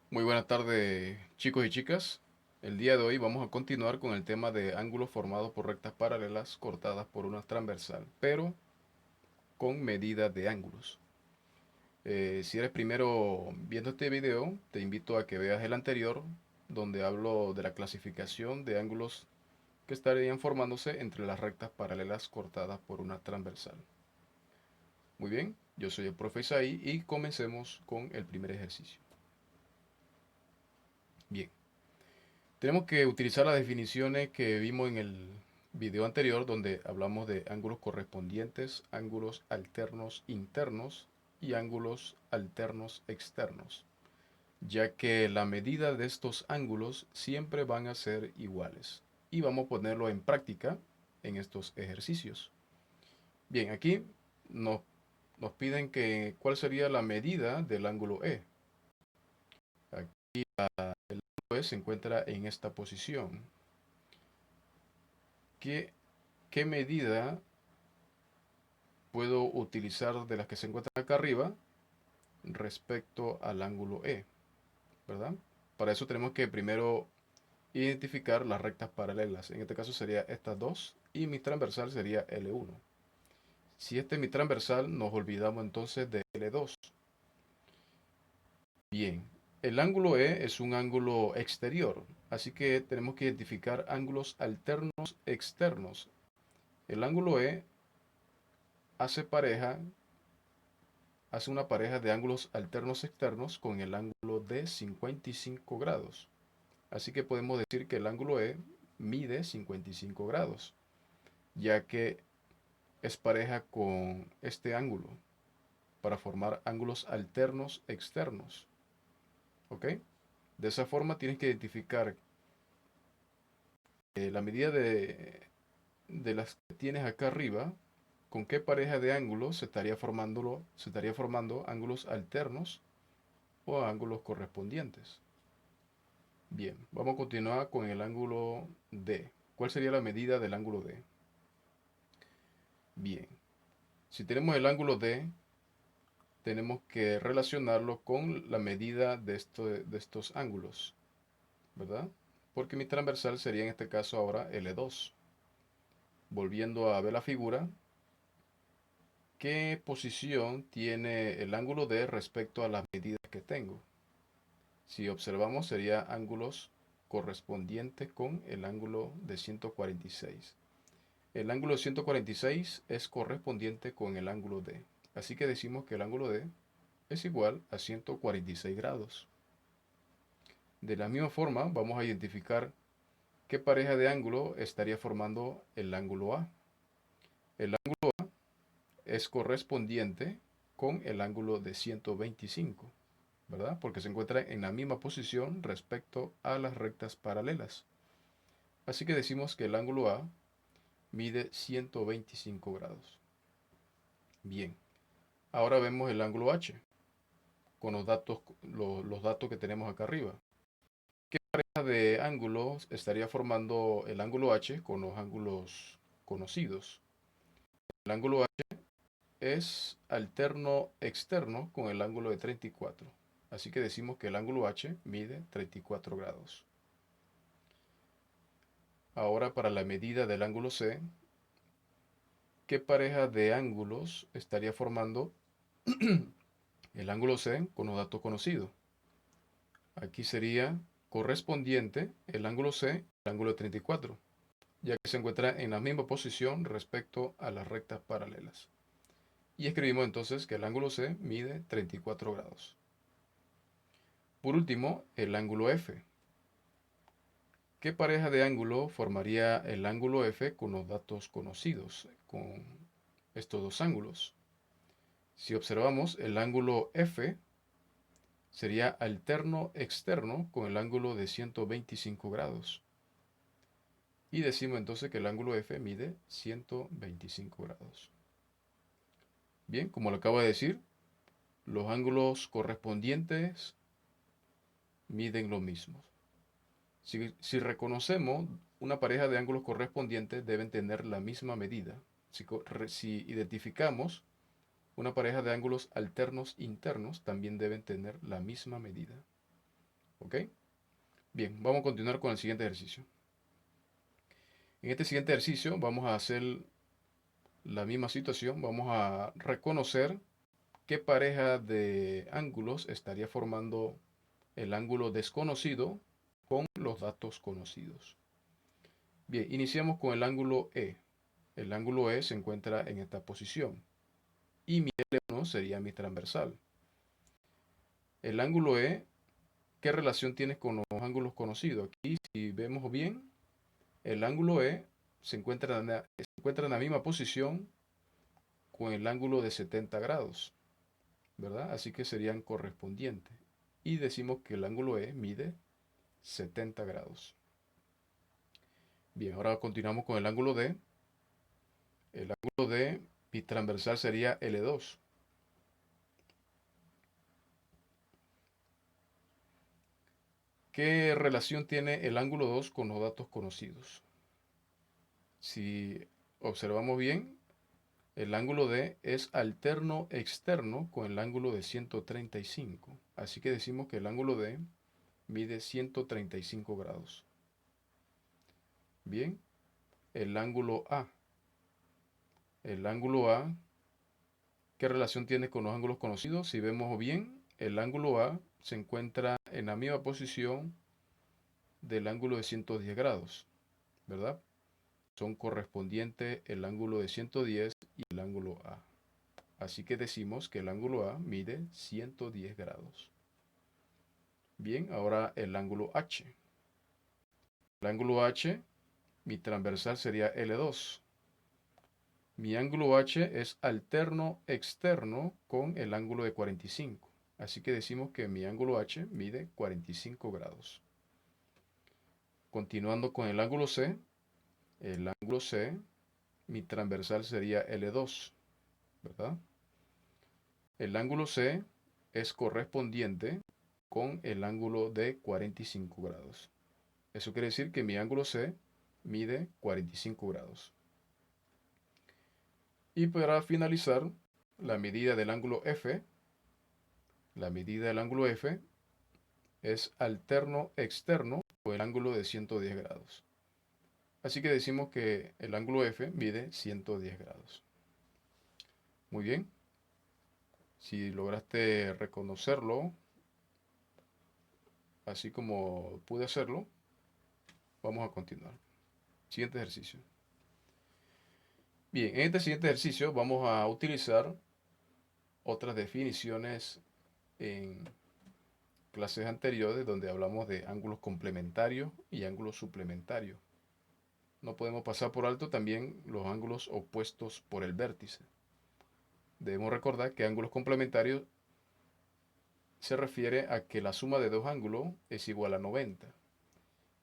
Muy buenas tardes, chicos y chicas. El día de hoy vamos a continuar con el tema de ángulos formados por rectas paralelas cortadas por una transversal, pero con medida de ángulos. Si eres primero viendo este video, te invito a que veas el anterior, donde hablo de la clasificación de ángulos que estarían formándose entre las rectas paralelas cortadas por una transversal. Muy bien, yo soy el profe Isaí y comencemos con el primer ejercicio. Bien. Tenemos que utilizar las definiciones que vimos en el video anterior donde hablamos de ángulos correspondientes, ángulos alternos internos y ángulos alternos externos, ya que la medida de estos ángulos siempre van a ser iguales. Y vamos a ponerlo en práctica en estos ejercicios. Bien, aquí nos, nos piden que cuál sería la medida del ángulo E. Aquí el ángulo E se encuentra en esta posición. ¿Qué ¿Qué medida puedo utilizar de las que se encuentran acá arriba respecto al ángulo E? ¿Verdad? Para eso tenemos que primero identificar las rectas paralelas. En este caso sería estas dos y mi transversal sería L1. Si este es mi transversal, nos olvidamos entonces de L2. Bien, el ángulo E es un ángulo exterior, así que tenemos que identificar ángulos alternos externos. El ángulo E hace pareja hace una pareja de ángulos alternos externos con el ángulo de 55 grados. Así que podemos decir que el ángulo E mide 55 grados, ya que es pareja con este ángulo para formar ángulos alternos externos. ¿Ok? De esa forma tienes que identificar la medida de las que tienes acá arriba, con qué pareja de ángulos se estaría formando ángulos alternos o ángulos correspondientes. Bien, vamos a continuar con el ángulo D. ¿Cuál sería la medida del ángulo D? Bien, si tenemos el ángulo D, tenemos que relacionarlo con la medida de estos ángulos, ¿verdad? Porque mi transversal sería en este caso ahora L2. Volviendo a ver la figura, ¿qué posición tiene el ángulo D respecto a las medidas que tengo? Si observamos, sería ángulos correspondientes con el ángulo de 146. El ángulo 146 es correspondiente con el ángulo D. Así que decimos que el ángulo D es igual a 146 grados. De la misma forma, vamos a identificar qué pareja de ángulo estaría formando el ángulo A. El ángulo A es correspondiente con el ángulo de 125, ¿verdad? Porque se encuentra en la misma posición respecto a las rectas paralelas. Así que decimos que el ángulo A mide 125 grados. Bien, ahora vemos el ángulo H con los datos que tenemos acá arriba. ¿Qué pareja de ángulos estaría formando el ángulo H con los ángulos conocidos? El ángulo H es alterno externo con el ángulo de 34. Así que decimos que el ángulo H mide 34 grados. Ahora para la medida del ángulo C, ¿qué pareja de ángulos estaría formando el ángulo C con los datos conocidos? Aquí sería correspondiente el ángulo C al ángulo de 34, ya que se encuentra en la misma posición respecto a las rectas paralelas. Y escribimos entonces que el ángulo C mide 34 grados. Por último, el ángulo F. ¿Qué pareja de ángulo formaría el ángulo F con los datos conocidos, con estos dos ángulos? Si observamos, el ángulo F sería alterno externo con el ángulo de 125 grados. Y decimos entonces que el ángulo F mide 125 grados. Bien, como lo acabo de decir, los ángulos correspondientes miden lo mismo. Si reconocemos una pareja de ángulos correspondientes, deben tener la misma medida. Si identificamos una pareja de ángulos alternos internos, también deben tener la misma medida. ¿Ok? Bien, vamos a continuar con el siguiente ejercicio. En este siguiente ejercicio vamos a hacer la misma situación. Vamos a reconocer qué pareja de ángulos estaría formando el ángulo desconocido con los datos conocidos. Bien, iniciamos con el ángulo E. El ángulo E se encuentra en esta posición y mi L1 sería mi transversal. El ángulo E, ¿qué relación tiene con los ángulos conocidos? Aquí, si vemos bien, el ángulo E se encuentra en la misma posición con el ángulo de 70 grados, ¿verdad? Así que serían correspondientes. Y decimos que el ángulo E mide 70 grados. Bien, ahora continuamos con el ángulo D. El ángulo D, mi transversal sería L2. ¿Qué relación tiene el ángulo 2 con los datos conocidos? Si observamos bien, el ángulo D es alterno externo con el ángulo de 135. Así que decimos que el ángulo D mide 135 grados. Bien, el ángulo A. El ángulo A, ¿qué relación tiene con los ángulos conocidos? Si vemos bien, el ángulo A se encuentra en la misma posición del ángulo de 110 grados, ¿verdad? Son correspondientes el ángulo de 110 y el ángulo A. Así que decimos que el ángulo A mide 110 grados. Bien, ahora el ángulo H. El ángulo H, mi transversal sería L2. Mi ángulo H es alterno externo con el ángulo de 45. Así que decimos que mi ángulo H mide 45 grados. Continuando con el ángulo C, mi transversal sería L2, ¿verdad? El ángulo C es correspondiente con el ángulo de 45 grados. Eso quiere decir que mi ángulo C mide 45 grados. Y para finalizar, la medida del ángulo F, la medida del ángulo F es alterno externo con el ángulo de 110 grados. Así que decimos que el ángulo F mide 110 grados. Muy bien. Si lograste reconocerlo, así como pude hacerlo, vamos a continuar. Siguiente ejercicio. Bien, en este siguiente ejercicio vamos a utilizar otras definiciones en clases anteriores donde hablamos de ángulos complementarios y ángulos suplementarios. No podemos pasar por alto también los ángulos opuestos por el vértice. Debemos recordar que ángulos complementarios se refiere a que la suma de dos ángulos es igual a 90.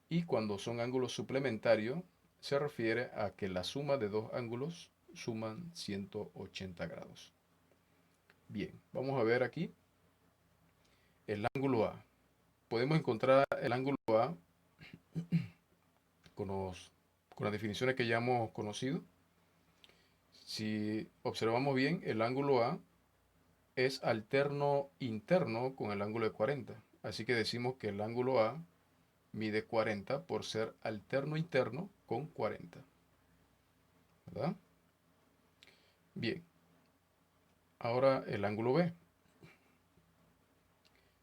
Y cuando son ángulos suplementarios, se refiere a que la suma de dos ángulos suman 180 grados. Bien, vamos a ver aquí el ángulo A. Podemos encontrar el ángulo A con, con las definiciones que ya hemos conocido. Si observamos bien, el ángulo A es alterno interno con el ángulo de 40. Así que decimos que el ángulo A mide 40 por ser alterno interno con 40. ¿Verdad? Bien. Ahora el ángulo B.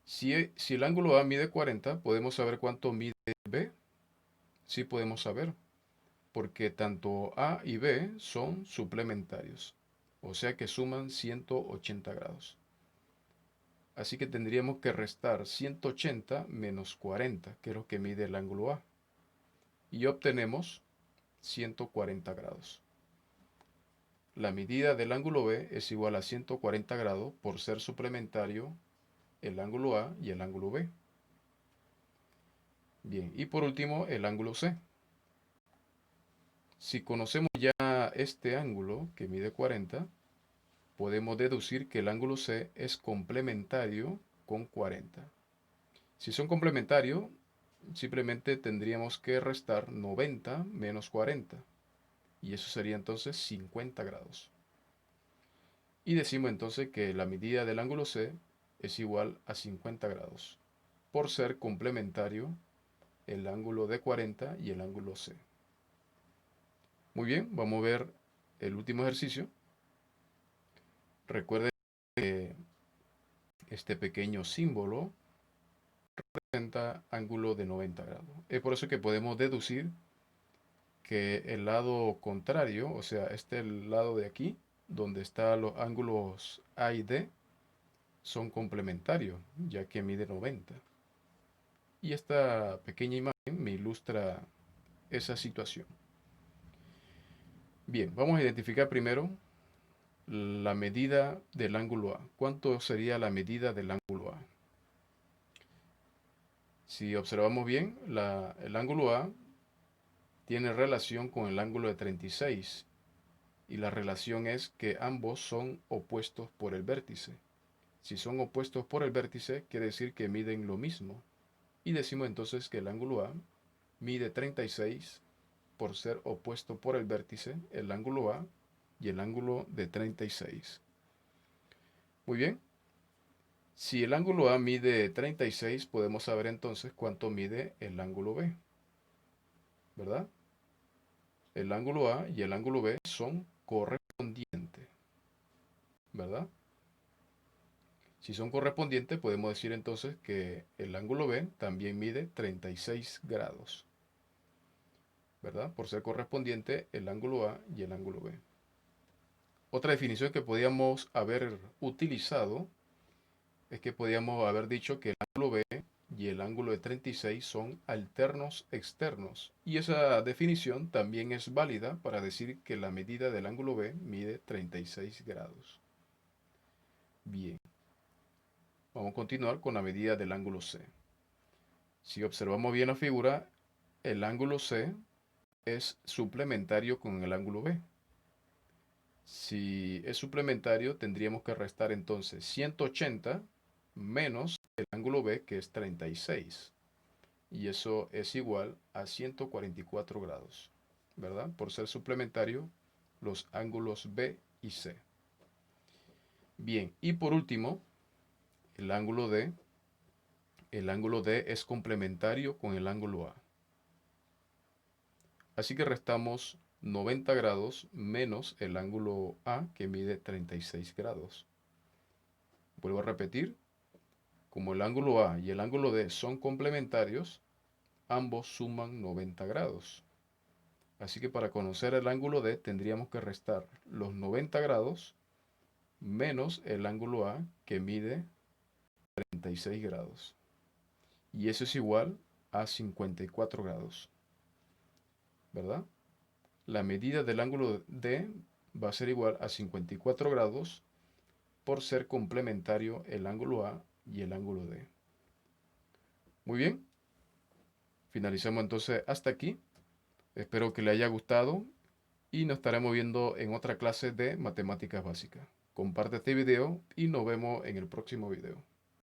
Si el ángulo A mide 40, ¿podemos saber cuánto mide B? Sí podemos saber, porque tanto A y B son suplementarios, o sea que suman 180 grados. Así que tendríamos que restar 180 menos 40, que es lo que mide el ángulo A, y obtenemos 140 grados. La medida del ángulo B es igual a 140 grados por ser suplementario el ángulo A y el ángulo B. Bien, y por último el ángulo C. Si conocemos ya este ángulo que mide 40, podemos deducir que el ángulo C es complementario con 40. Si son complementarios, simplemente tendríamos que restar 90 menos 40. Y eso sería entonces 50 grados. Y decimos entonces que la medida del ángulo C es igual a 50 grados. por ser complementario el ángulo de 40 y el ángulo C. Muy bien, vamos a ver el último ejercicio. Recuerden que este pequeño símbolo representa ángulo de 90 grados. Es por eso que podemos deducir que el lado contrario, o sea, el lado de aquí, donde están los ángulos A y D, son complementarios, ya que mide 90. Y esta pequeña imagen me ilustra esa situación. Bien, vamos a identificar primero la medida del ángulo A. ¿Cuánto sería la medida del ángulo A? Si observamos bien, el ángulo A tiene relación con el ángulo de 36 y la relación es que ambos son opuestos por el vértice. Si son opuestos por el vértice, quiere decir que miden lo mismo. Y decimos entonces que el ángulo A mide 36 por ser opuesto por el vértice, el ángulo A y el ángulo de 36. Muy bien. Si el ángulo A mide 36, podemos saber entonces cuánto mide el ángulo B, ¿verdad? El ángulo A y el ángulo B son correspondientes, ¿verdad? Si son correspondientes, podemos decir entonces que el ángulo B también mide 36 grados, ¿verdad? Por ser correspondiente el ángulo A y el ángulo B. Otra definición que podíamos haber utilizado es que podíamos haber dicho que el ángulo B y el ángulo de 36 son alternos externos. Y esa definición también es válida para decir que la medida del ángulo B mide 36 grados. Bien, vamos a continuar con la medida del ángulo C. Si observamos bien la figura, el ángulo C es suplementario con el ángulo B. Si es suplementario, tendríamos que restar entonces 180 menos el ángulo B, que es 36. Y eso es igual a 144 grados, ¿verdad? Por ser suplementario los ángulos B y C. Bien, y por último, el ángulo D. El ángulo D es complementario con el ángulo A. Así que restamos 90 grados menos el ángulo A, que mide 36 grados. Vuelvo a repetir, como el ángulo A y el ángulo D son complementarios, ambos suman 90 grados. Así que para conocer el ángulo D tendríamos que restar los 90 grados menos el ángulo A, que mide 36 grados. Y eso es igual a 54 grados, ¿verdad? La medida del ángulo D va a ser igual a 54 grados por ser complementario el ángulo A y el ángulo D. Muy bien, finalizamos entonces hasta aquí. Espero que le haya gustado y nos estaremos viendo en otra clase de matemáticas básicas. Comparte este video y nos vemos en el próximo video.